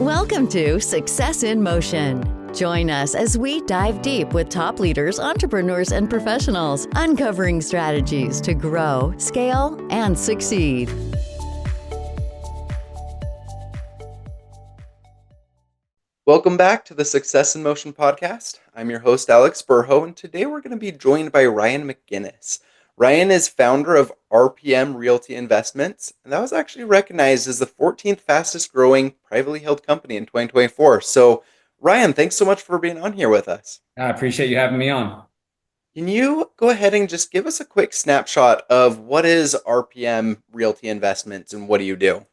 Welcome to Success in Motion. Join us as we dive deep with top leaders, entrepreneurs, and professionals, uncovering strategies to grow, scale, and succeed. Welcome back to the Success in Motion podcast. I'm your host, Alex Burho, and today we're going to be joined by Ryan McGuinness. Ryan is founder of RPM Realty Investments, and that was actually recognized as the 14th fastest growing privately held company in 2024. So, Ryan, thanks so much for being on here with us. I appreciate you having me on. Can you go ahead and just give us a quick snapshot of what is RPM Realty Investments and what do you do?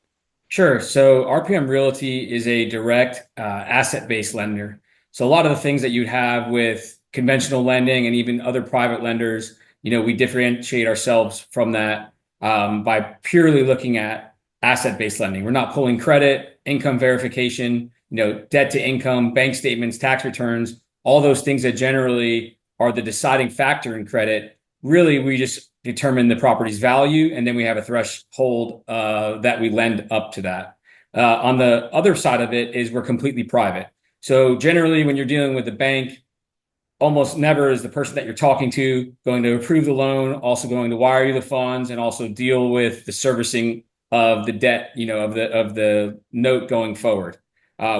Sure. So RPM Realty is a direct asset-based lender. So a lot of the things that you'd have with conventional lending and even other private lenders, we differentiate ourselves from that by purely looking at asset-based lending. We're not pulling credit, income verification, debt to income, bank statements, tax returns, all those things that generally are the deciding factor in credit. Really, we just determine the property's value, and then we have a threshold that we lend up to that. On the other side of it is we're completely private. So generally, when you're dealing with the bank, almost never is the person that you're talking to going to approve the loan, also going to wire you the funds, and also deal with the servicing of the debt, of the note going forward.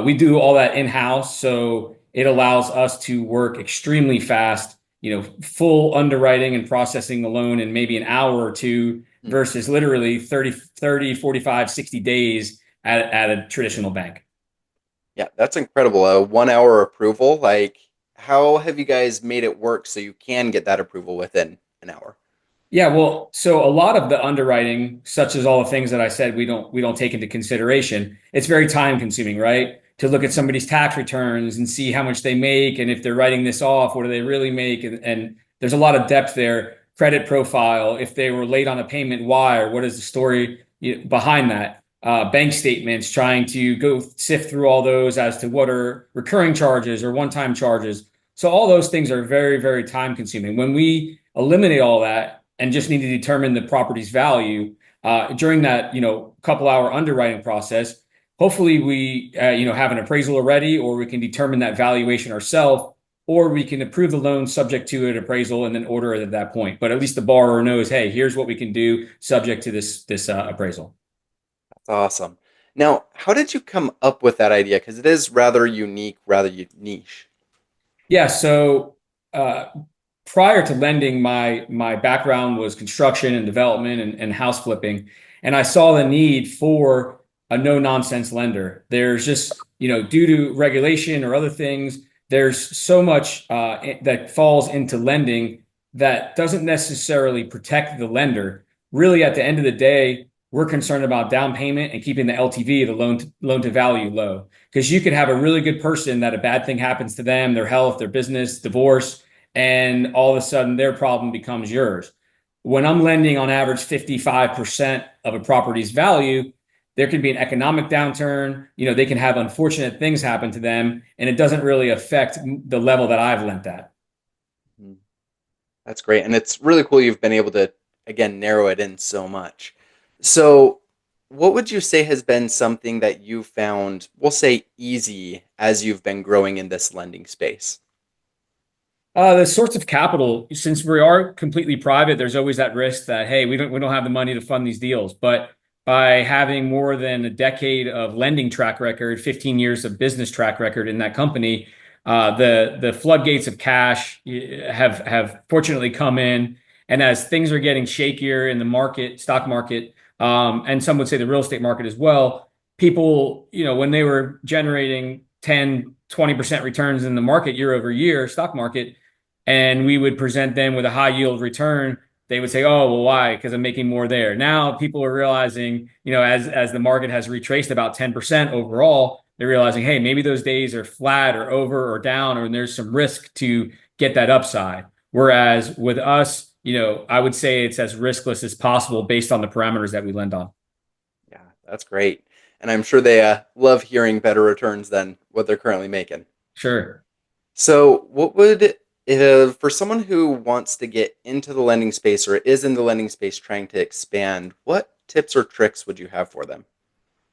We do all that in-house, so it allows us to work extremely fast, full underwriting and processing the loan in maybe an hour or two versus literally 30, 45, 60 days at a traditional bank. Yeah, that's incredible. A 1 hour approval. How have you guys made it work so you can get that approval within an hour? Yeah, well, so a lot of the underwriting, such as all the things that I said, we don't take into consideration. It's very time consuming, right? To look at somebody's tax returns and see how much they make, and if they're writing this off, what do they really make? And there's a lot of depth there. Credit profile, if they were late on a payment, why, or what is the story behind that? Bank statements, trying to go sift through all those as to what are recurring charges or one-time charges. So all those things are very, very time consuming. When we eliminate all that and just need to determine the property's value during that, couple hour underwriting process, hopefully we, have an appraisal already, or we can determine that valuation ourselves, or we can approve the loan subject to an appraisal and then order it at that point. But at least the borrower knows, hey, here's what we can do subject to this appraisal. That's awesome. Now, how did you come up with that idea? Because it is rather unique, rather niche. Yeah. So prior to lending, my background was construction and development and house flipping, and I saw the need for a no-nonsense lender. There's just, due to regulation or other things, there's so much that falls into lending that doesn't necessarily protect the lender. Really, at the end of the day, we're concerned about down payment and keeping the LTV, the loan to value, low. Because you could have a really good person that a bad thing happens to them, their health, their business, divorce, and all of a sudden their problem becomes yours. When I'm lending on average 55% of a property's value, there can be an economic downturn. They can have unfortunate things happen to them, and it doesn't really affect the level that I've lent at. That's great. And it's really cool you've been able to, again, narrow it in so much. So what would you say has been something that you found, we'll say, easy as you've been growing in this lending space? The sorts of capital, since we are completely private, there's always that risk that, hey, we don't have the money to fund these deals. But by having more than a decade of lending track record, 15 years of business track record in that company, the floodgates of cash have fortunately come in. And as things are getting shakier in the market, stock market, and some would say the real estate market as well, people, when they were generating 10, 20% returns in the market year over year, stock market, and we would present them with a high yield return, they would say, oh, well, why? Because I'm making more there. Now people are realizing, as the market has retraced about 10% overall, they're realizing, hey, maybe those days are flat or over or down, or there's some risk to get that upside. Whereas with us, I would say it's as riskless as possible based on the parameters that we lend on. Yeah, that's great. And I'm sure they love hearing better returns than what they're currently making. Sure. So what would, for someone who wants to get into the lending space or is in the lending space trying to expand, what tips or tricks would you have for them?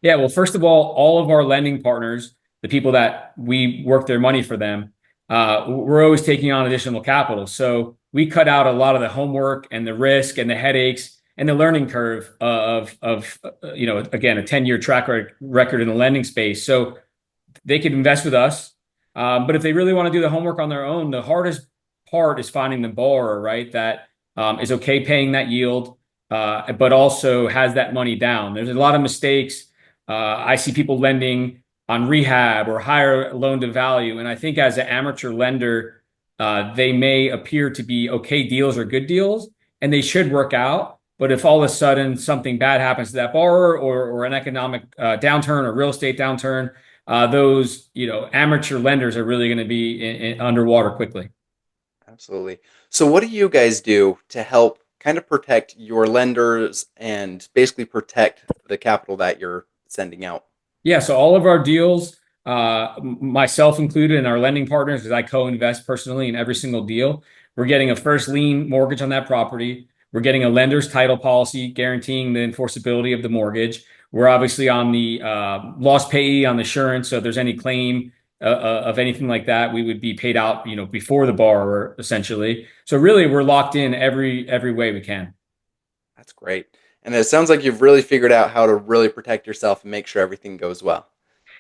Yeah, well, first of all of our lending partners, the people that we work their money for them, we're always taking on additional capital. So we cut out a lot of the homework and the risk and the headaches and the learning curve again, a 10-year track record in the lending space. So they could invest with us. But if they really want to do the homework on their own, the hardest part is finding the borrower, right? That is okay paying that yield, but also has that money down. There's a lot of mistakes. I see people lending on rehab or higher loan to value. And I think as an amateur lender, they may appear to be okay deals or good deals, and they should work out. But if all of a sudden something bad happens to that borrower or an economic downturn or real estate downturn, those amateur lenders are really going to be underwater quickly. Absolutely. So what do you guys do to help kind of protect your lenders and basically protect the capital that you're sending out? Yeah, so all of our deals, myself included, and our lending partners, because I co-invest personally in every single deal, we're getting a first lien mortgage on that property. We're getting a lender's title policy guaranteeing the enforceability of the mortgage. We're obviously on the loss payee on the insurance, so if there's any claim of anything like that, we would be paid out, before the borrower, essentially. So really, we're locked in every way we can. That's great. And it sounds like you've really figured out how to really protect yourself and make sure everything goes well.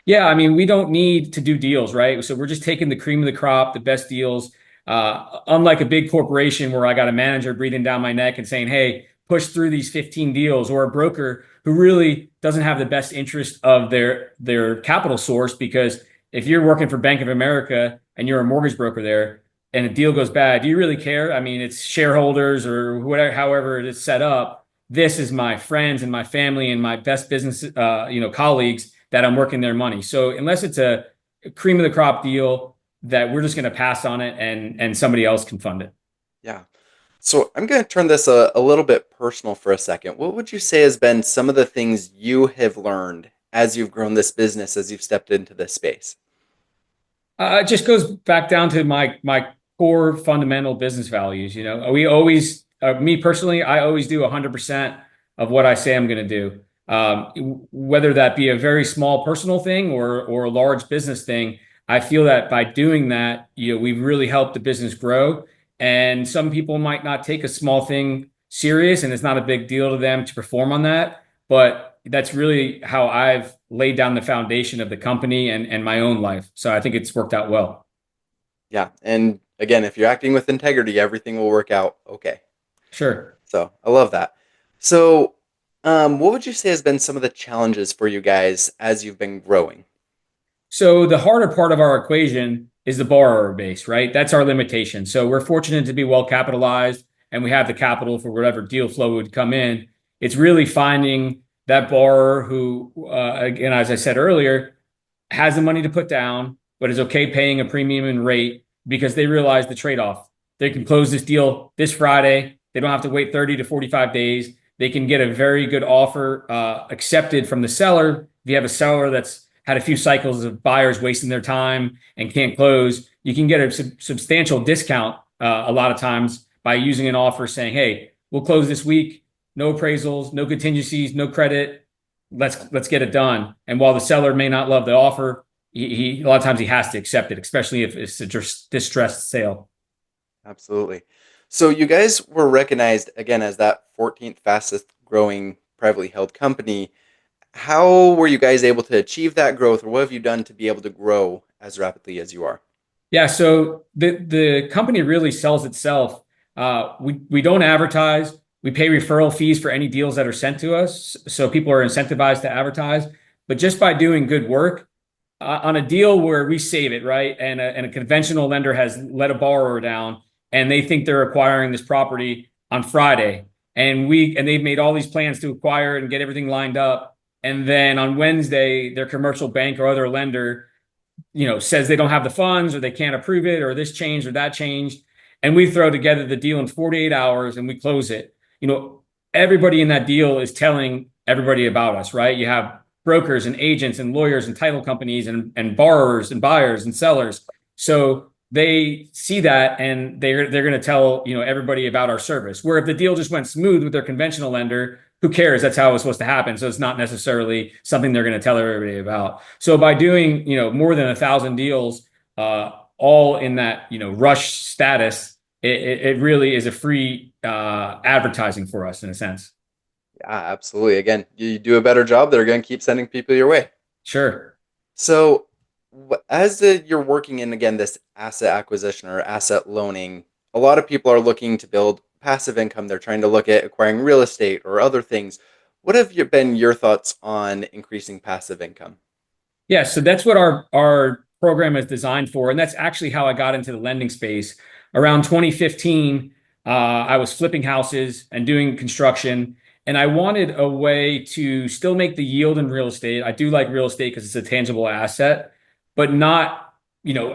Yeah, I mean, we don't need to do deals, right? So we're just taking the cream of the crop, the best deals. Unlike a big corporation where I got a manager breathing down my neck and saying, hey, push through these 15 deals, or a broker who really doesn't have the best interest of their capital source. Because if you're working for Bank of America and you're a mortgage broker there and a deal goes bad, do you really care? I mean, it's shareholders or whatever, however it is set up. This is my friends and my family and my best business, colleagues that I'm working their money. So unless it's a cream of the crop deal, that we're just going to pass on it and somebody else can fund it. Yeah. So I'm going to turn this a little bit personal for a second. What would you say has been some of the things you have learned as you've grown this business, as you've stepped into this space? It just goes back down to my core fundamental business values. We always, me personally, I always do 100% of what I say I'm going to do. Whether that be a very small personal thing or a large business thing, I feel that by doing that, we've really helped the business grow. And some people might not take a small thing serious, and it's not a big deal to them to perform on that. But that's really how I've laid down the foundation of the company and my own life. So I think it's worked out well. Yeah. And again, if you're acting with integrity, everything will work out okay. Sure. So I love that. So what would you say has been some of the challenges for you guys as you've been growing? So the harder part of our equation is the borrower base, right? That's our limitation. So we're fortunate to be well capitalized and we have the capital for whatever deal flow would come in. It's really finding that borrower who, again, as I said earlier, has the money to put down, but is okay paying a premium in rate because they realize the trade-off. They can close this deal this Friday. They don't have to wait 30 to 45 days. They can get a very good offer accepted from the seller. If you have a seller that's had a few cycles of buyers wasting their time and can't close, you can get a substantial discount a lot of times by using an offer saying, hey, we'll close this week, no appraisals, no contingencies, no credit. Let's get it done. And while the seller may not love the offer, he a lot of times he has to accept it, especially if it's a distressed sale. Absolutely. So you guys were recognized again as that 14th fastest growing privately held company. How were you guys able to achieve that growth, or what have you done to be able to grow as rapidly as you are? Yeah, so the company really sells itself. We don't advertise. We pay referral fees for any deals that are sent to us, so people are incentivized to advertise. But just by doing good work on a deal where we save it, right, and a conventional lender has let a borrower down, and they think they're acquiring this property on Friday, and they've made all these plans to acquire it and get everything lined up, and then on Wednesday, their commercial bank or other lender, says they don't have the funds or they can't approve it or this changed or that changed, and we throw together the deal in 48 hours and we close it. Everybody in that deal is telling everybody about us, right? You have brokers and agents and lawyers and title companies and borrowers and buyers and sellers. So they see that and they're going to tell everybody about our service. Where if the deal just went smooth with their conventional lender, who cares? That's how it was supposed to happen. So it's not necessarily something they're going to tell everybody about. So by doing, more than 1,000 deals, all in that, rush status, it really is a free advertising for us in a sense. Yeah, absolutely. Again, you do a better job, they're going to keep sending people your way. Sure. So, as you're working in again this asset acquisition or asset loaning, a lot of people are looking to build passive income. They're trying to look at acquiring real estate or other things. What have been your thoughts on increasing passive income? Yeah, so that's what our program is designed for, and that's actually how I got into the lending space. Around 2015, I was flipping houses and doing construction, and I wanted a way to still make the yield in real estate. I do like real estate because it's a tangible asset, but not,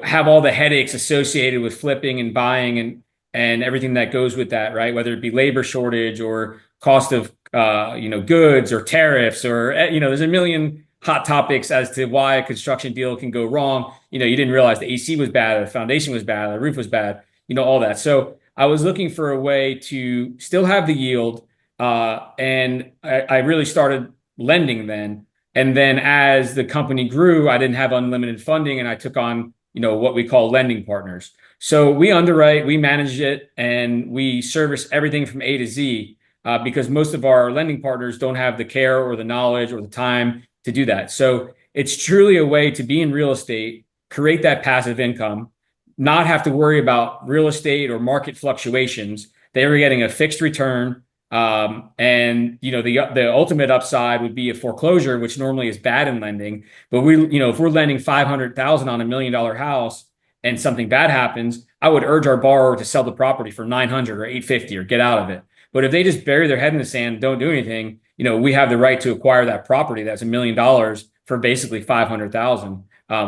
have all the headaches associated with flipping and buying and everything that goes with that, right? Whether it be labor shortage or cost of goods or tariffs or there's a million hot topics as to why a construction deal can go wrong. You didn't realize the AC was bad, the foundation was bad, the roof was bad, all that. So I was looking for a way to still have the yield, and I really started lending then. And then as the company grew, I didn't have unlimited funding, and I took on what we call lending partners. So we underwrite, we manage it, and we service everything from A to Z, because most of our lending partners don't have the care or the knowledge or the time to do that. So it's truly a way to be in real estate, create that passive income, not have to worry about real estate or market fluctuations. They were getting a fixed return. And the ultimate upside would be a foreclosure, which normally is bad in lending. But if we're lending 500,000 on $1 million house and something bad happens, I would urge our borrower to sell the property for 900 or 850 or get out of it. But if they just bury their head in the sand and don't do anything, we have the right to acquire that property that's $1 million for basically 500,000,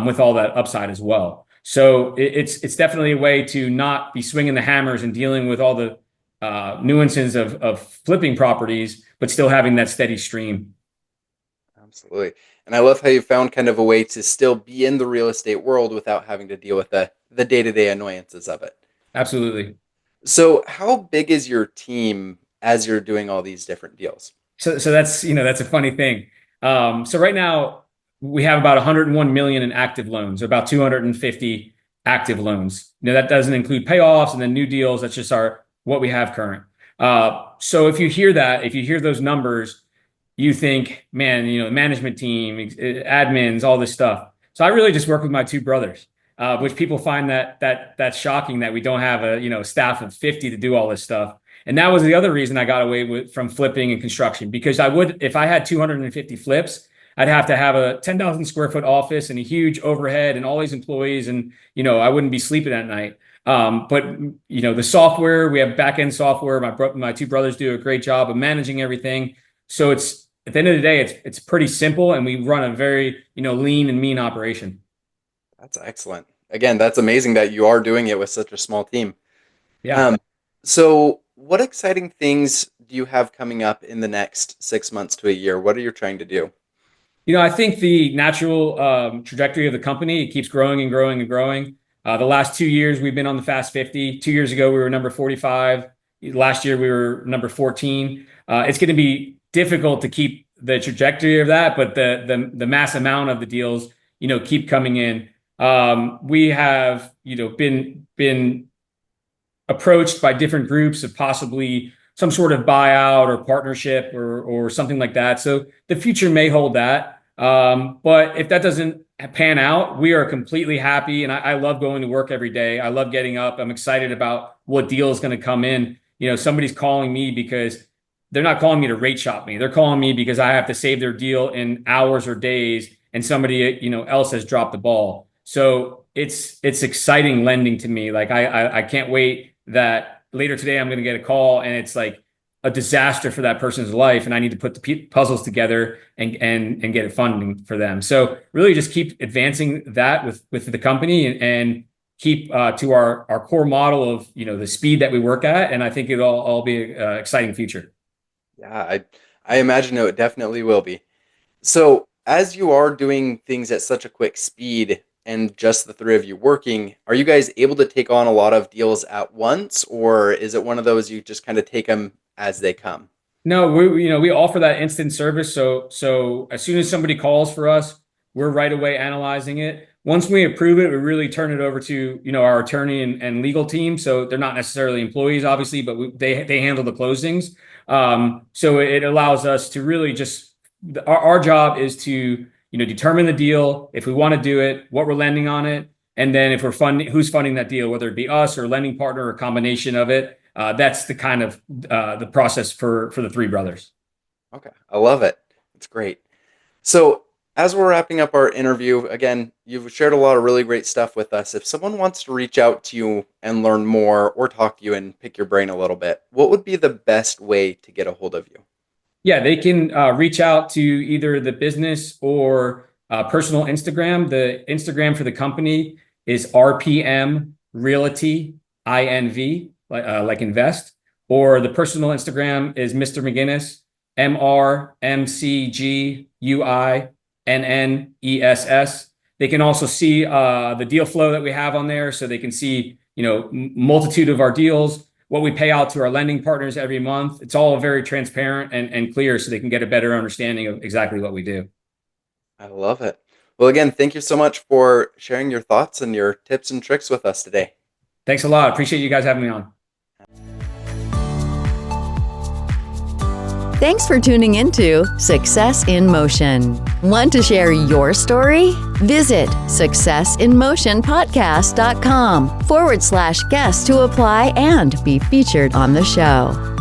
with all that upside as well. So it's definitely a way to not be swinging the hammers and dealing with all the nuances of flipping properties, but still having that steady stream. Absolutely. And I love how you found kind of a way to still be in the real estate world without having to deal with the day-to-day annoyances of it. Absolutely. So, how big is your team as you're doing all these different deals? So that's a funny thing. So right now we have about 101 million in active loans, or about 250 active loans. That doesn't include payoffs and then new deals. That's just what we have current. So if you hear those numbers, you think, man, management team, admins, all this stuff. So I really just work with my two brothers, which people find that's shocking that we don't have a staff of 50 to do all this stuff. And that was the other reason I got away from flipping and construction, because if I had 250 flips, I'd have to have a 10,000 square foot office and a huge overhead and all these employees, and I wouldn't be sleeping at night. But the software, we have back end software. My two brothers do a great job of managing everything. So it's at the end of the day, it's pretty simple, and we run a very lean and mean operation. That's excellent. Again, that's amazing that you are doing it with such a small team. Yeah. Um, so, what exciting things do you have coming up in the next 6 months to a year? What are you trying to do? I think the natural trajectory of the company, it keeps growing and growing and growing. The last 2 years, we've been on the Fast 50. 2 years ago, we were number 45. Last year, we were number 14. It's going to be difficult to keep the trajectory of that, but the mass amount of the deals, keep coming in. We have, been approached by different groups of possibly some sort of buyout or partnership or something like that. So the future may hold that. But if that doesn't pan out, we are completely happy. And I love going to work every day. I love getting up. I'm excited about what deal is going to come in. Somebody's calling me because they're not calling me to rate shop me. They're calling me because I have to save their deal in hours or days, and somebody, else has dropped the ball. So it's exciting lending to me. Like I can't wait that later today I'm going to get a call and it's like a disaster for that person's life, and I need to put the puzzles together and get it funding for them. So really just keep advancing that with the company, and keep to our core model of the speed that we work at, and I think it'll all be an exciting future. Yeah, I imagine it definitely will be. So, as you are doing things at such a quick speed and just the three of you working, are you guys able to take on a lot of deals at once, or is it one of those you just kind of take them as they come? No, we offer that instant service. So as soon as somebody calls for us, we're right away analyzing it. Once we approve it, we really turn it over to, our attorney and legal team. So they're not necessarily employees, obviously, but they handle the closings. So it allows us to really just, our job is to, determine the deal, if we want to do it, what we're lending on it, and then if we're funding, who's funding that deal, whether it be us or a lending partner or a combination of it. That's the kind of the process for the three brothers. Okay, I love it. It's great. So, as we're wrapping up our interview, again, you've shared a lot of really great stuff with us. If someone wants to reach out to you and learn more or talk to you and pick your brain a little bit, what would be the best way to get a hold of you? Yeah, they can reach out to either the business or personal Instagram. The Instagram for the company is RPM Realty INV, like invest, or the personal Instagram is Mr. McGuinness, MrMCGUINNESS. They can also see the deal flow that we have on there, so they can see multitude of our deals, what we pay out to our lending partners every month. It's all very transparent and clear, so they can get a better understanding of exactly what we do. I love it. Well, again, thank you so much for sharing your thoughts and your tips and tricks with us today. Thanks a lot. Appreciate you guys having me on. Thanks for tuning into Success in Motion. Want to share your story? Visit successinmotionpodcast.com/guest to apply and be featured on the show.